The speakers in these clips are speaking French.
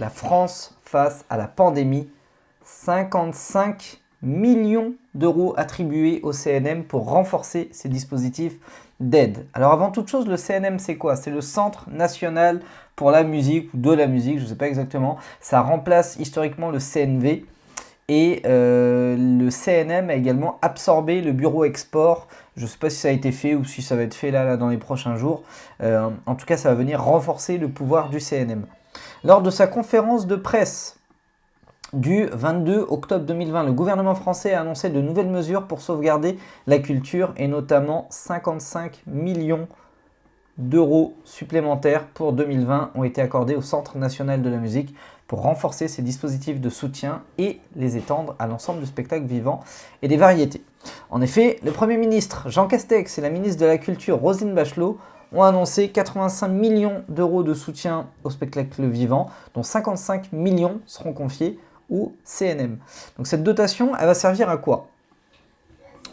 la France face à la pandémie. 55 millions d'euros attribués au CNM pour renforcer ces dispositifs d'aide. Alors avant toute chose, le CNM c'est quoi? C'est le Centre National pour la Musique ou de la Musique, je ne sais pas exactement. Ça remplace historiquement le CNV. Et le CNM a également absorbé le bureau export. Je ne sais pas si ça a été fait ou si ça va être fait là dans les prochains jours. En tout cas, ça va venir renforcer le pouvoir du CNM. Lors de sa conférence de presse du 22 octobre 2020, le gouvernement français a annoncé de nouvelles mesures pour sauvegarder la culture et notamment 55 millions d'euros supplémentaires pour 2020 ont été accordés au Centre national de la musique pour renforcer ces dispositifs de soutien et les étendre à l'ensemble du spectacle vivant et des variétés. En effet, le Premier ministre Jean Castex et la ministre de la Culture Roselyne Bachelot ont annoncé 85 millions d'euros de soutien au spectacle vivant, dont 55 millions seront confiés au CNM. Donc cette dotation, elle va servir à quoi ?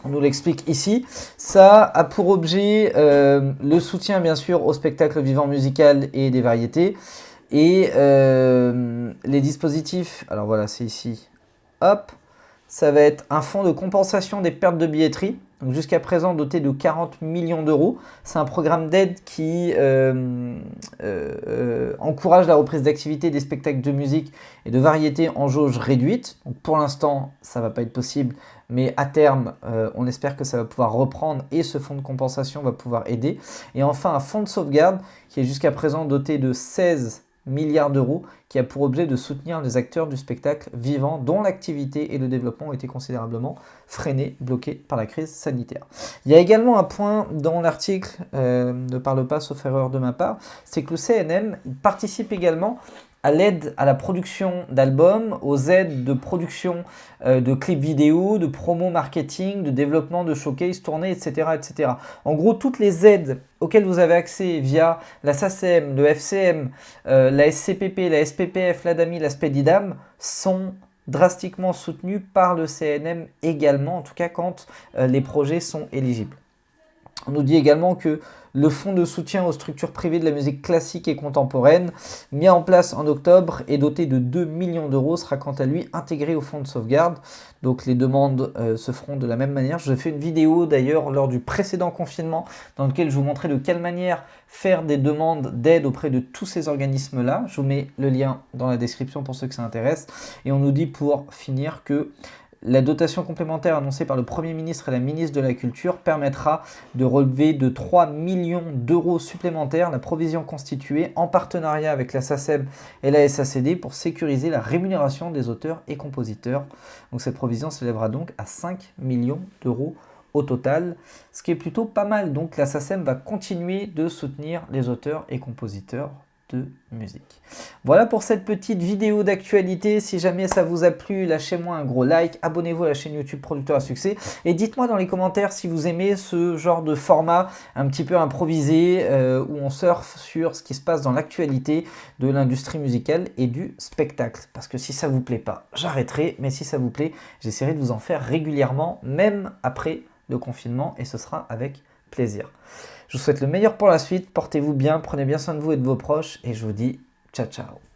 On nous l'explique ici. Ça a pour objet le soutien bien sûr au spectacle vivant musical et des variétés. Et les dispositifs, alors voilà c'est ici, hop, ça va être un fonds de compensation des pertes de billetterie. Donc jusqu'à présent doté de 40 millions d'euros. C'est un programme d'aide qui encourage la reprise d'activité des spectacles de musique et de variétés en jauge réduite. Donc pour l'instant, ça ne va pas être possible, mais à terme, on espère que ça va pouvoir reprendre et ce fonds de compensation va pouvoir aider. Et enfin, un fonds de sauvegarde qui est jusqu'à présent doté de 16 milliards d'euros qui a pour objet de soutenir les acteurs du spectacle vivant dont l'activité et le développement ont été considérablement freinés, bloqués par la crise sanitaire. Il y a également un point dans l'article, ne parle pas sauf erreur de ma part, c'est que le CNM participe également à l'aide à la production d'albums, aux aides de production de clips vidéo, de promo marketing, de développement de showcase, tournées, etc., etc. En gros, toutes les aides auxquelles vous avez accès via la SACEM, le FCM, la SCPP, la SPPF, l'ADAMI, la SPEDIDAM sont drastiquement soutenues par le CNM également, en tout cas quand les projets sont éligibles. On nous dit également que le fonds de soutien aux structures privées de la musique classique et contemporaine, mis en place en octobre et doté de 2 millions d'euros, sera quant à lui intégré au fonds de sauvegarde. Donc les demandes se feront de la même manière. Je vous ai fait une vidéo d'ailleurs lors du précédent confinement dans lequel je vous montrais de quelle manière faire des demandes d'aide auprès de tous ces organismes-là. Je vous mets le lien dans la description pour ceux que ça intéresse. Et on nous dit pour finir que la dotation complémentaire annoncée par le Premier ministre et la ministre de la Culture permettra de relever de 3 millions d'euros supplémentaires la provision constituée en partenariat avec la SACEM et la SACD pour sécuriser la rémunération des auteurs et compositeurs. Donc cette provision s'élèvera donc à 5 millions d'euros au total, ce qui est plutôt pas mal. Donc la SACEM va continuer de soutenir les auteurs et compositeurs de musique. Voilà pour cette petite vidéo d'actualité. Si jamais ça vous a plu, lâchez-moi un gros like, abonnez-vous à la chaîne YouTube Producteur à Succès et dites-moi dans les commentaires si vous aimez ce genre de format un petit peu improvisé où on surfe sur ce qui se passe dans l'actualité de l'industrie musicale et du spectacle. Parce que si ça vous plaît pas, j'arrêterai, mais si ça vous plaît, j'essaierai de vous en faire régulièrement, même après le confinement, et ce sera avec plaisir. Je vous souhaite le meilleur pour la suite, portez-vous bien, prenez bien soin de vous et de vos proches et je vous dis ciao ciao.